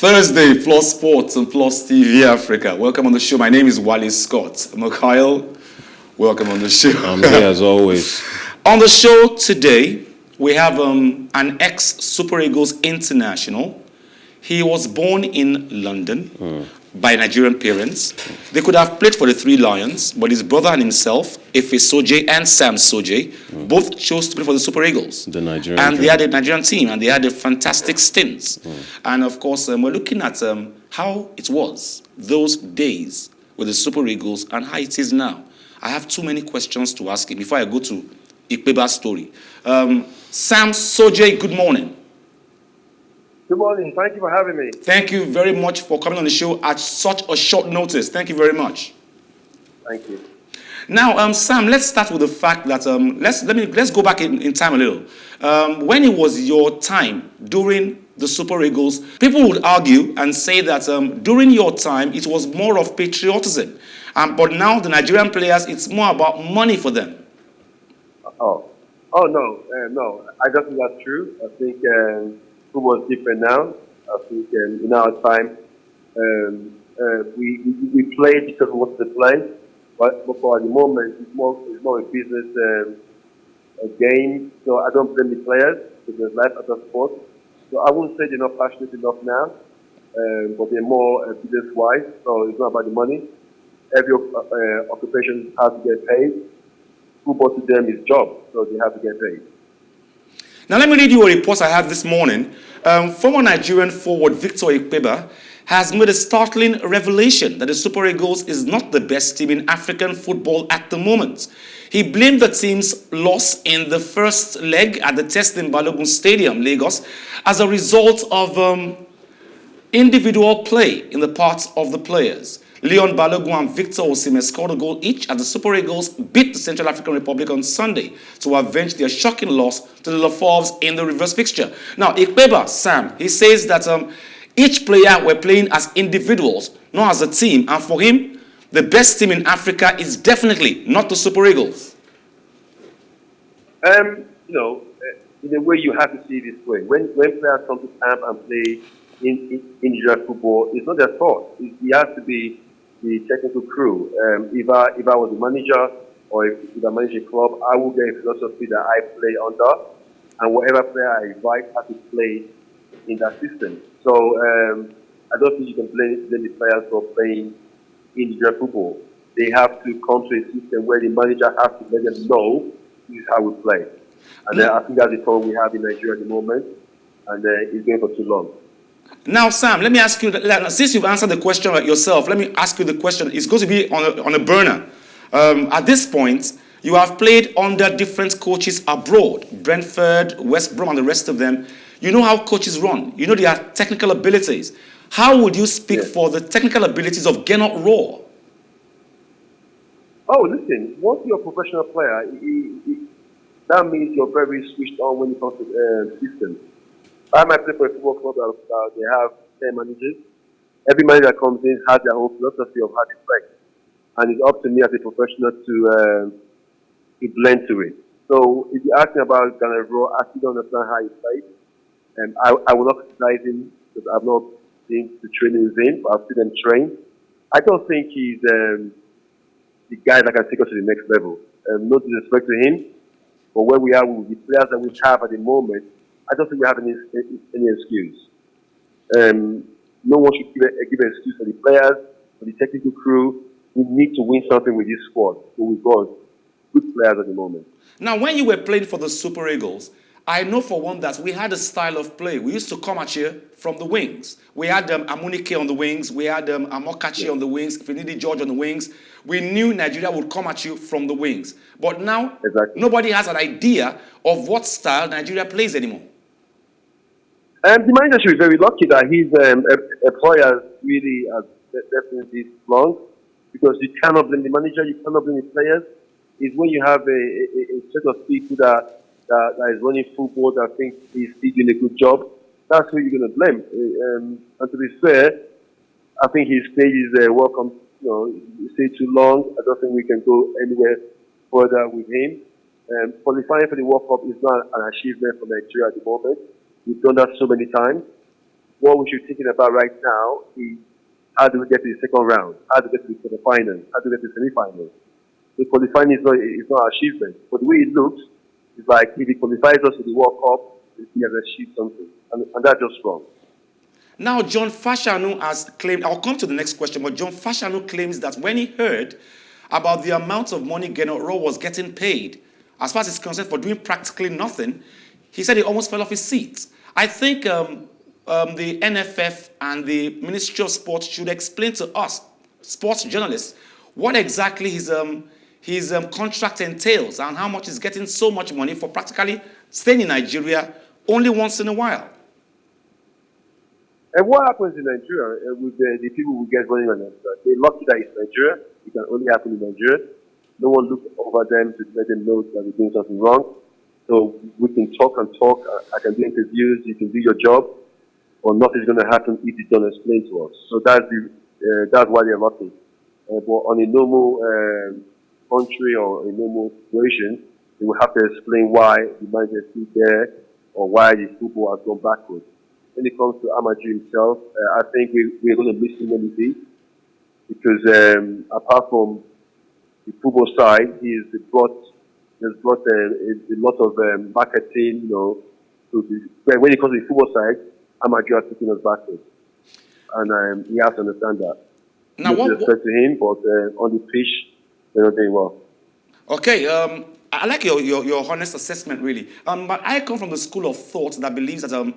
Thursday, Plus Sports and Plus TV Africa. Welcome on the show. My name is Wally Scott. Mikhail, welcome on the show. I'm here as always. On the show today, we have an ex-Super Eagles international. He was born in London by Nigerian parents. They could have played for the Three Lions, but his brother and himself, Sodje and Sam Sodje, both chose to play for the Super Eagles. The Nigerian and they had a Nigerian team, and they had a fantastic stints. And of course, we're looking at how it was those days with the Super Eagles and how it is now. I have too many questions to ask him before I go to Ikpeba's story. Sam Sodje, good morning. Good morning. Thank you for having me. Thank you very much for coming on the show at such a short notice. Thank you very much. Thank you. Now, Sam, let's start with the fact that let's go back in time a little. When it was your time during the Super Eagles, people would argue and say that during your time it was more of patriotism, but now the Nigerian players, it's more about money for them. No, no. I don't think that's true. I think football is different now. I think in our time, we played because we wanted to play, but for the moment, it's more a business a game. So I don't blame the players because there's life after sport. So I wouldn't say they're not passionate enough now, but they're more business-wise. So it's not about the money. Every occupation has to get paid. Football to them is job, so they have to get paid. Now let me read you a report I have this morning. Former Nigerian forward Victor Ikpeba has made a startling revelation that the Super Eagles is not the best team in African football at the moment. He blamed the team's loss in the first leg at the test in Balogun Stadium, Lagos, as a result of individual play in the parts of the players. Leon Balogun and Victor Osimhen scored a goal each as the Super Eagles beat the Central African Republic on Sunday to avenge their shocking loss to the Lafauves in the reverse fixture. Now, Ikpeba, Sam, he says that each player were playing as individuals, not as a team, and for him, the best team in Africa is definitely not the Super Eagles. In a way, you have to see it this way. When players come to camp and play in individual football, it's not their fault. It has to be the technical crew. If I was a manager or if I manage a club, I will get a philosophy that I play under, and whatever player I invite has to play in that system. So I don't think you can blame the players for playing individual football. They have to come to a system where the manager has to let them know this is how we play. And I think that's the problem we have in Nigeria at the moment, and it's going for too long. Now, Sam, let me ask you, since you've answered the question yourself, let me ask you the question. It's going to be on a burner. At this point, you have played under different coaches abroad, Brentford, West Brom, and the rest of them. You know how coaches run. You know their technical abilities. How would you speak for the technical abilities of Gernot Rohr? Oh, listen, once you're a professional player, that means you're very switched on when it comes to systems. I might play for a football club that they have 10 managers. Every manager that comes in has their own philosophy of how they play. And it's up to me as a professional to blend to it. So if you ask me about Gernot Rohr, I still don't understand how he plays. And I will not criticize him because I've not been to training with him, but I've seen him train. I don't think he's the guy that can take us to the next level. No disrespect to him, but where we are with the players that we have at the moment, I don't think we have any excuse. No one should give an excuse for the players, for the technical crew. We need to win something with this squad. So we've got good players at the moment. Now, when you were playing for the Super Eagles, I know for one that we had a style of play. We used to come at you from the wings. We had Amunike on the wings. We had Amokachi on the wings. If we needed George on the wings, we knew Nigeria would come at you from the wings. But now, nobody has an idea of what style Nigeria plays anymore. The manager should be very lucky that his employers really are definitely strong, because you cannot blame the manager, you cannot blame the players. It's when you have a set of people that is running football that think he's doing a good job, that's who you're going to blame. And to be fair, I think his stage is welcome. He stayed too long. I don't think we can go anywhere further with him. Qualifying for the World Cup is not an achievement for Nigeria at the moment. We've done that so many times. what we should be thinking about right now is how do we get to the second round? How do we get to the final? How do we get to the semi-final? The qualifying is not an achievement. But the way it looks, it's like if it qualifies us to the World Cup, we have achieved something. And that's just wrong. Now, John Fashanu has claimed, I'll come to the next question, but John Fashanu claims that when he heard about the amount of money Gernot Rohr was getting paid, as far as he's concerned, for doing practically nothing, he said he almost fell off his seat. I think the NFF and the Ministry of Sports should explain to us, sports journalists, what exactly his contract entails and how much he's getting so much money for practically staying in Nigeria only once in a while. And what happens in Nigeria with the people who get running on them? They're lucky that it's Nigeria. It can only happen in Nigeria. No one looks over them to let them know that they're doing something wrong. So we can talk and talk. I can do interviews. You can do your job, or nothing's going to happen if you don't explain to us. So that's why they're lucky. But on a normal country or a normal situation, they will have to explain why the manager is still there or why the football has gone backwards. When it comes to Amadou himself, I think we're going to miss him when he leaves, because apart from the football side, he's brought a lot of marketing, when it comes to the football side, Amadou has taken us backwards. And he has to understand that. Now, what respect to him, but on the pitch, they're not doing well. Okay, I like your honest assessment, really. But I come from the school of thought that believes that,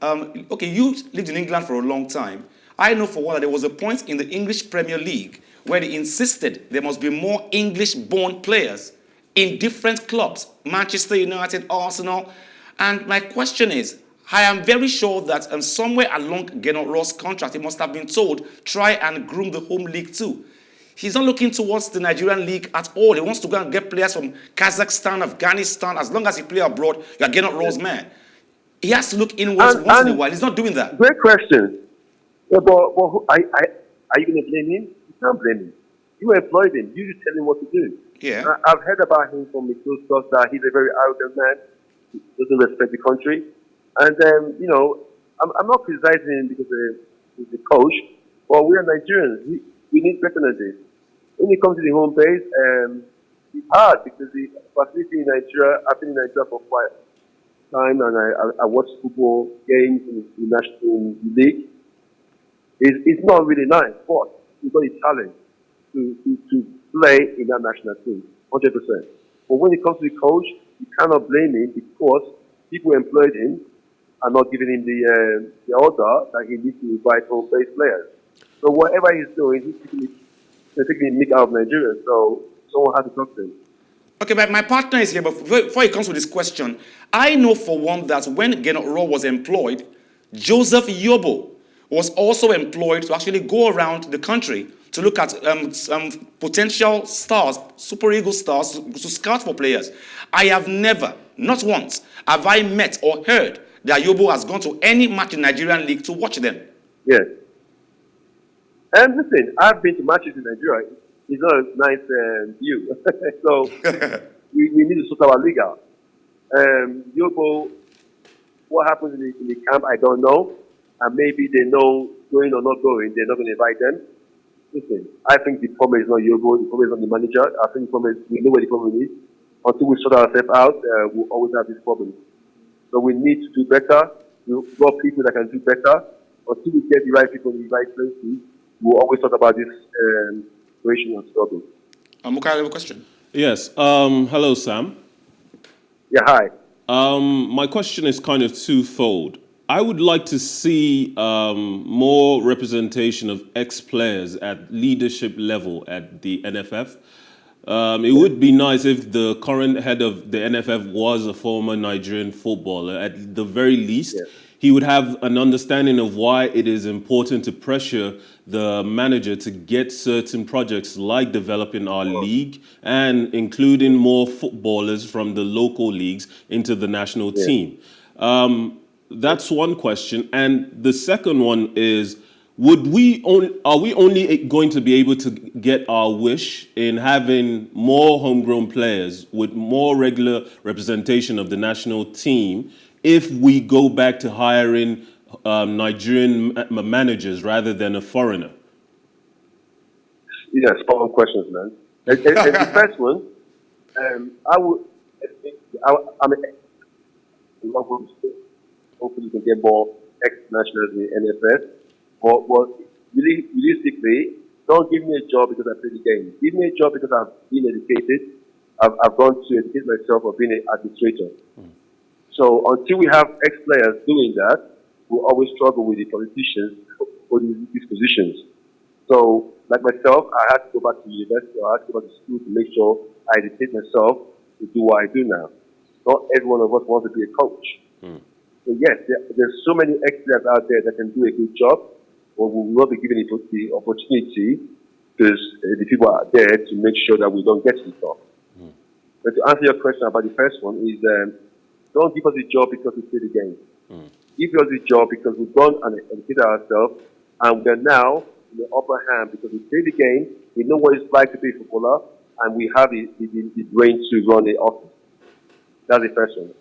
okay, you lived in England for a long time. I know for one that there was a point in the English Premier League where they insisted there must be more English-born players in different clubs, Manchester United, Arsenal. And my question is, I am very sure that somewhere along Gernot Rohr's contract, he must have been told, try and groom the home league too. He's not looking towards the Nigerian league at all. He wants to go and get players from Kazakhstan, Afghanistan. As long as you play abroad, you're Gernot Rohr's man. He has to look inwards once in a while. He's not doing that. Great question. Yeah, but are you going to blame him? You can't blame him. You employed him. You just tell him what to do. Yeah. I've heard about him from his source that he's a very arrogant man. He doesn't respect the country. And, I'm not criticizing him because he's a coach, but we are Nigerians. We need better than this. When it comes to the home base, it's hard because the facility in Nigeria, I've been in Nigeria for quite time, and I watch football games in the national league. It's not really nice, but you've got the talent to play in that national team, 100%. But when it comes to the coach, you cannot blame him because people employed him are not giving him the order that he needs to invite home-based players. So whatever he's doing, he's taking the mick out of Nigeria. So someone has to talk to him. Okay, but my partner is here, but before he comes with this question, I know for one that when Gernot Rohr was employed, Joseph Yobo was also employed to actually go around the country to look at potential stars, Super Eagles stars, to scout for players. I have never, not once, have I met or heard that Yobo has gone to any match in Nigerian league to watch them. Yes. And listen, I've been to matches in Nigeria. It's not a nice view. So we need to sort our league out. Yobo, what happens in the camp, I don't know. And maybe they know going or not going, they're not going to invite them. Listen, I think the problem is not Yobo, the problem is not the manager. I think the problem is, we know where the problem is. Until we sort ourselves out, we'll always have this problem. So we need to do better. We've got people that can do better. Until we get the right people in the right places, we'll always talk about this situation and struggle. Mukai, I have a question. Yes. Hello, Sam. Yeah, hi. My question is kind of twofold. I would like to see more representation of ex-players at leadership level at the NFF. It would be nice if the current head of the NFF was a former Nigerian footballer. At the very least, he would have an understanding of why it is important to pressure the manager to get certain projects like developing our league and including more footballers from the local leagues into the national team. That's one question. And the second one is, are we only going to be able to get our wish in having more homegrown players with more regular representation of the national team if we go back to hiring Nigerian managers rather than a foreigner? Yeah, spot on questions, man. And the first one, I would, I mean, hopefully you can get more ex-nationals in NFS. But really, realistically, don't give me a job because I play the game. Give me a job because I've been educated. I've gone to educate myself or being an administrator. So until we have ex-players doing that, we'll always struggle with the politicians for these positions. So, like myself, I had to go back to university, I had to go back to school to make sure I educate myself to do what I do now. Not every one of us wants to be a coach. So yes, there's so many ex-players out there that can do a good job, but we will not be given the opportunity because the people are there to make sure that we don't get to the top. But to answer your question about the first one is, don't give us a job because we play the game. Give us a job because we've gone and educated ourselves, and we're now in the upper hand because we play the game, we know what it's like to be a footballer, and we have the brain to run the office. That's the first one.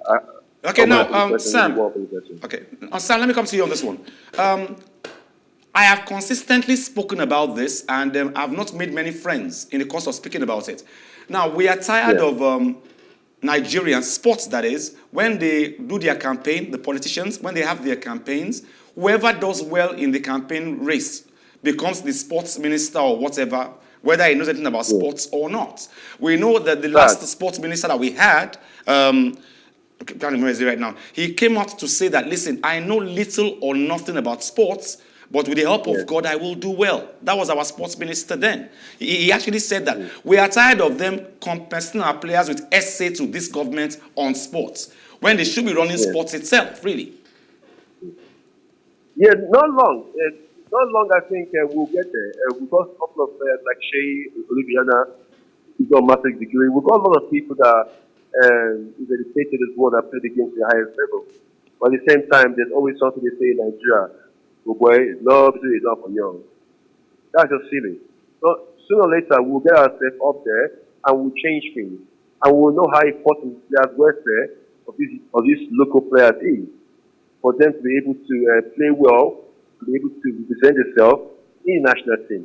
Okay, now, Sam. Okay, Sam, let me come to you on this one. I have consistently spoken about this, and I've not made many friends in the course of speaking about it. Now, we are tired of Nigerian sports, that is, when they do their campaign, the politicians, when they have their campaigns, whoever does well in the campaign race becomes the sports minister or whatever, whether he knows anything about sports or not. We know that the last sports minister that we had, I can't remember his name right now, he came out to say that, listen, I know little or nothing about sports, but with the help of God, I will do well. That was our sports minister then. He actually said that we are tired of them compensating our players with essay to this government on sports, when they should be running sports itself, really. Yeah, not long. Not long, I think we'll get there. We've got a couple of players like Shea, Oliviana, who's got a master's degree. We've got a lot of people that is educated as well that play the game to the highest level. But at the same time, there's always something they say in Nigeria. Oh boy, love to is not for young. That's just silly. So sooner or later, we'll get ourselves up there and we'll change things. And we'll know how important players' welfare of these local players is. For them to be able to play well, to be able to represent themselves in the national team.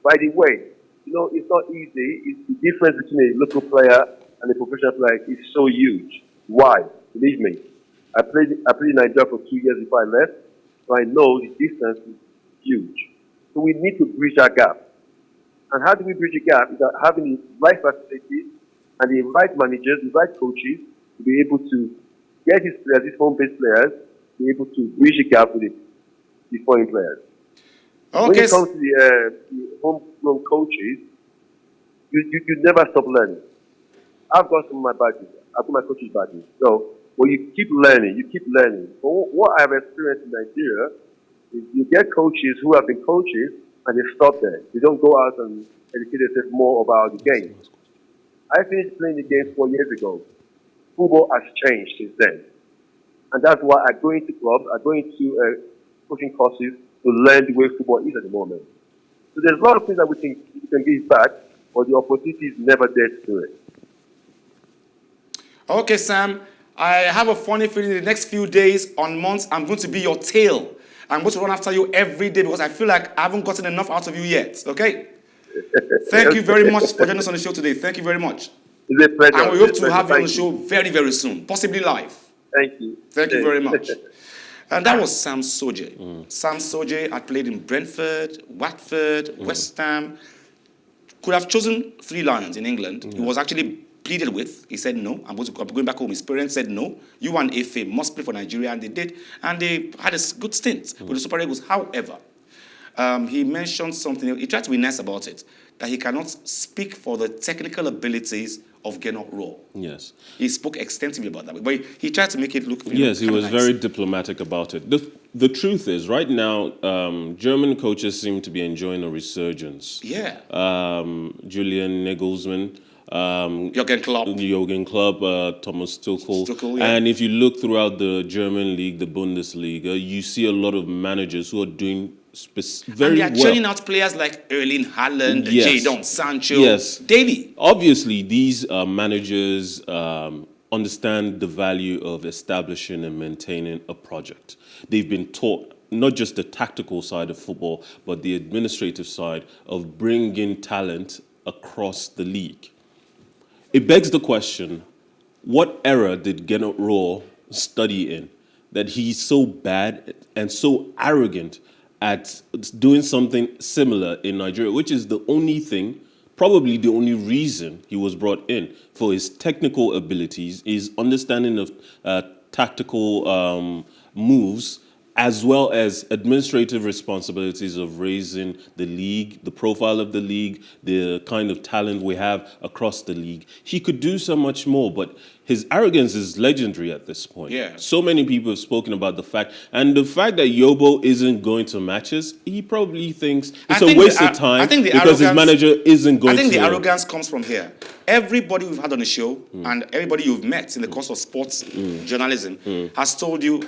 By the way, you know, it's not easy. The difference between a local player and a professional player is so huge. Why? Believe me. I played in Nigeria for 2 years before I left. So I know the distance is huge. So we need to bridge that gap. And how do we bridge the gap? Is that having the right facilities and the right managers, the right coaches to be able to get these players, these home-based players, be able to bridge the gap with the foreign players. Okay. When it comes to the homegrown coaches, you never stop learning. I've got some of my badges. I've got my coaches' badges. So, well, you keep learning. But what I've experienced in Nigeria is you get coaches who have been coaches and they stop there. They don't go out and educate themselves more about the game. I finished playing the game 4 years ago. Football has changed since then. And that's why I go into clubs, I go into coaching courses to learn the way football is at the moment. So there's a lot of things that we can give back, but the opportunity is never there to do it. Okay, Sam. I have a funny feeling in the next few days, on months, I'm going to be your tail. I'm going to run after you every day because I feel like I haven't gotten enough out of you yet. Okay? Thank you very much for joining us on the show today. Thank you very much. It's a pleasure. And we hope to have you on the show very, very soon, possibly live. Thank you. Thank you very much. And that was Sam Sodje. Sam Sodje had played in Brentford, Watford, West Ham. Could have chosen 3 Lions in England. He was actually pleaded with. He said, no, I'm going back home. His parents said, no, you and Efe must play for Nigeria. And they did. And they had a good stint with the Super Eagles. However, he mentioned something. He tried to be nice about it, that he cannot speak for the technical abilities of Gernot Rohr. Yes. He spoke extensively about that. But he tried to make it look Yes, he was nice. very diplomatic about it. The truth is, right now, German coaches seem to be enjoying a resurgence. Yeah. Julian Nagelsmann, Jürgen Klopp, Thomas Tuchel. Yeah. And if you look throughout the German league, the Bundesliga, you see a lot of managers who are doing very well. And they are churning out players like Erling Haaland, Yes. Jadon Sancho, daily. Obviously, these managers understand the value of establishing and maintaining a project. They've been taught not just the tactical side of football, but the administrative side of bringing talent across the league. It begs the question, what era did Gernot Rohr study in that he's so bad and so arrogant at doing something similar in Nigeria, which is the only thing, probably the only reason he was brought in, for his technical abilities, his understanding of tactical moves, as well as administrative responsibilities of raising the league, the profile of the league, the kind of talent we have across the league. He could do so much more, but his arrogance is legendary at this point. Yeah. So many people have spoken about the fact, and the fact that Yobo isn't going to matches, he probably thinks it's a waste of time because his manager isn't going to. I think the arrogance comes from here. Everybody we've had on the show and everybody you've met in the course of sports journalism has told you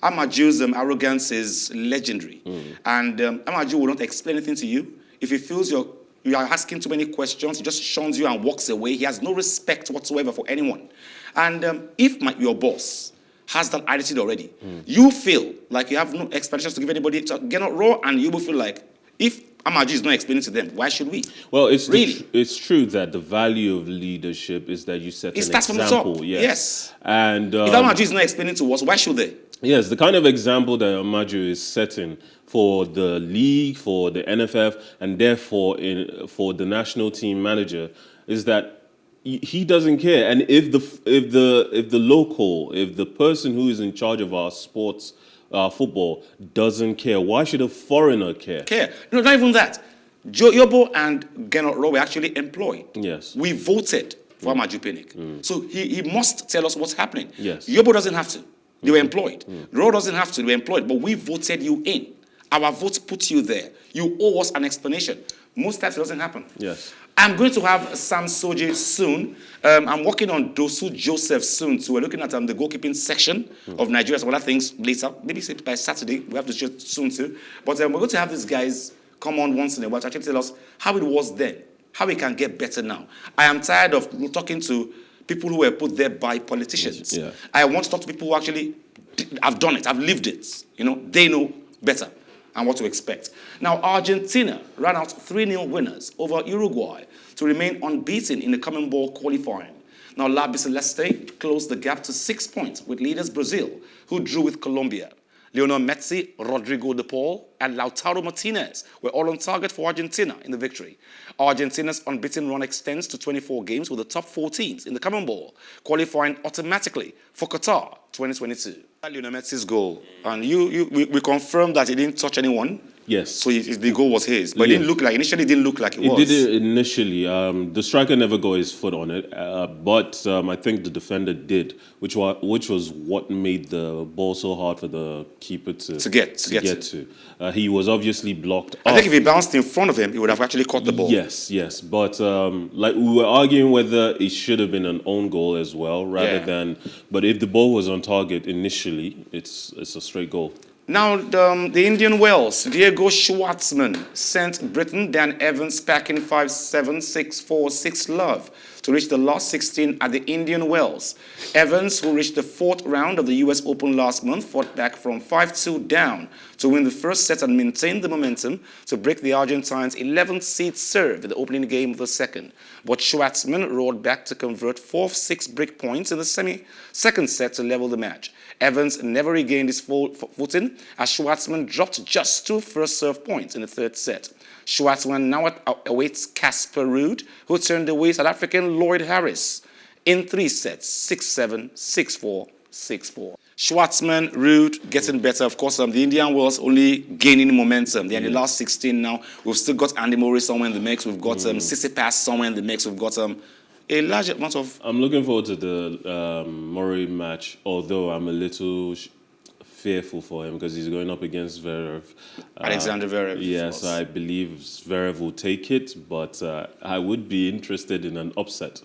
Amaju's arrogance is legendary. And Amaju will not explain anything to you. If he feels you are asking too many questions, he just shuns you and walks away. He has no respect whatsoever for anyone. And if your boss has that attitude already, you feel like you have no explanations to give anybody. So Gernot Rohr, and you will feel like, if Amaju is not explaining to them, why should we? Well, it's really it's true that the value of leadership is that you set an example. From the top. Yes. And if Amaju is not explaining to us, why should they? Yes, the kind of example that Amaju is setting for the league, for the NFF, and therefore for the national team manager is that he doesn't care. And if the person who is in charge of our sports, football, doesn't care, why should a foreigner care? No, not even that. Yobo and Gernot Rohr were actually employed. Yes. We voted for Amaju Pinnick. So he must tell us what's happening. Yes. Yobo doesn't have to. They were employed. Rohr doesn't have to. They were employed. But we voted you in. Our votes put you there. You owe us an explanation. Most times it doesn't happen. Yes. I'm going to have Sam Sodje soon. I'm working on Dosu Joseph soon. So we're looking at the goalkeeping section of Nigeria. Some other things later. Maybe by Saturday. We have to shoot soon too. But we're going to have these guys come on once in a while to actually tell us how it was then. How we can get better now. I am tired of talking to people who were put there by politicians. Yeah. I want to talk to people who actually have done it, have lived it. They know better and what to expect. Now, Argentina ran out 3-0 winners over Uruguay to remain unbeaten in the Conmebol qualifying. Now, La Biceleste closed the gap to 6 points with leaders Brazil, who drew with Colombia. Lionel Messi, Rodrigo de Paul, and Lautaro Martinez were all on target for Argentina in the victory. Argentina's unbeaten run extends to 24 games with the top 4 teams in the Conmebol, qualifying automatically for Qatar 2022. Lionel Messi's goal, and we confirmed that he didn't touch anyone. Yes. So the goal was his, but initially it didn't look like it was. It did it initially. The striker never got his foot on it, but I think the defender did, which was what made the ball so hard for the keeper to get to. He was obviously blocked. I think if he bounced in front of him, he would have actually caught the ball. Yes. But like we were arguing whether it should have been an own goal as well, rather than. But if the ball was on target initially, it's a straight goal. Now, the Indian Wells, Diego Shwartzman sent Britain Dan Evans packing 5-7, 6-4, 6-love to reach the last 16 at the Indian Wells. Evans, who reached the 4th round of the US Open last month, fought back from 5-2 down to win the first set and maintain the momentum to break the Argentines' 11th seed serve in the opening game of the second. But Shwartzman roared back to convert 4 of 6 break points in the second set to level the match. Evans never regained his footing as Shwartzman dropped just 2 first serve points in the third set. Shwartzman now awaits Casper Ruud, who turned away South African Lloyd Harris in 3 sets, 6-7, 6-4, 6-4. Shwartzman, Ruud, getting better. Of course, the Indian Wells only gaining momentum. They're in the last 16 now. We've still got Andy Murray somewhere in the mix. We've got Tsitsipas somewhere in the mix. We've got a large amount of... I'm looking forward to the Murray match, although I'm a little fearful for him because he's going up against Zverev. Alexander Zverev. Yes, I believe Zverev will take it, but I would be interested in an upset.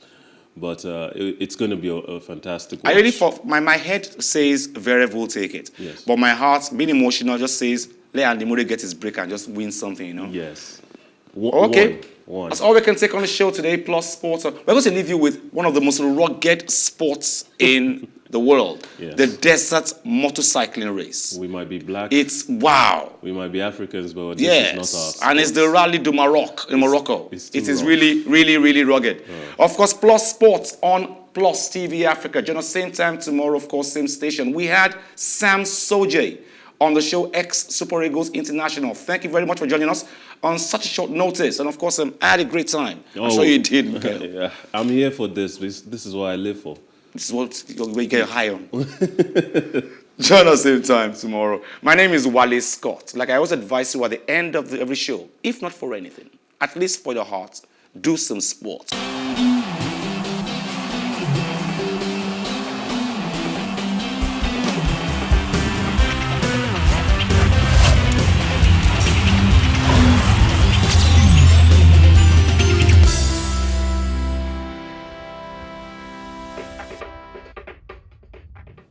But it's going to be a fantastic watch. I really thought, my head says Zverev will take it. Yes. But my heart, being emotional, just says, let Andy Murray get his break and just win something, Yes. Okay. One. That's all we can take on the show today, Plus Sports. We're going to leave you with one of the most rugged sports in the world. Yes. The desert motorcycling race. We might be black. It's wow. We might be Africans, but this Yes, is not us. and it's the Rally du Maroc in Morocco. it's It too is rough. really, really, really rugged. Of course, Plus Sports on Plus TV Africa. Join us same time tomorrow, of course, same station. We had Sam Sodje on the show X Super Eagles International. Thank you very much for joining us on such a short notice. And of course, I had a great time. I'm sure you did, Mikael. Yeah, I'm here for this. This is what I live for. This is what we get high on. Join us same time tomorrow. My name is Wale Scott. Like I always advise you at the end of every show, if not for anything, at least for your heart, do some sport.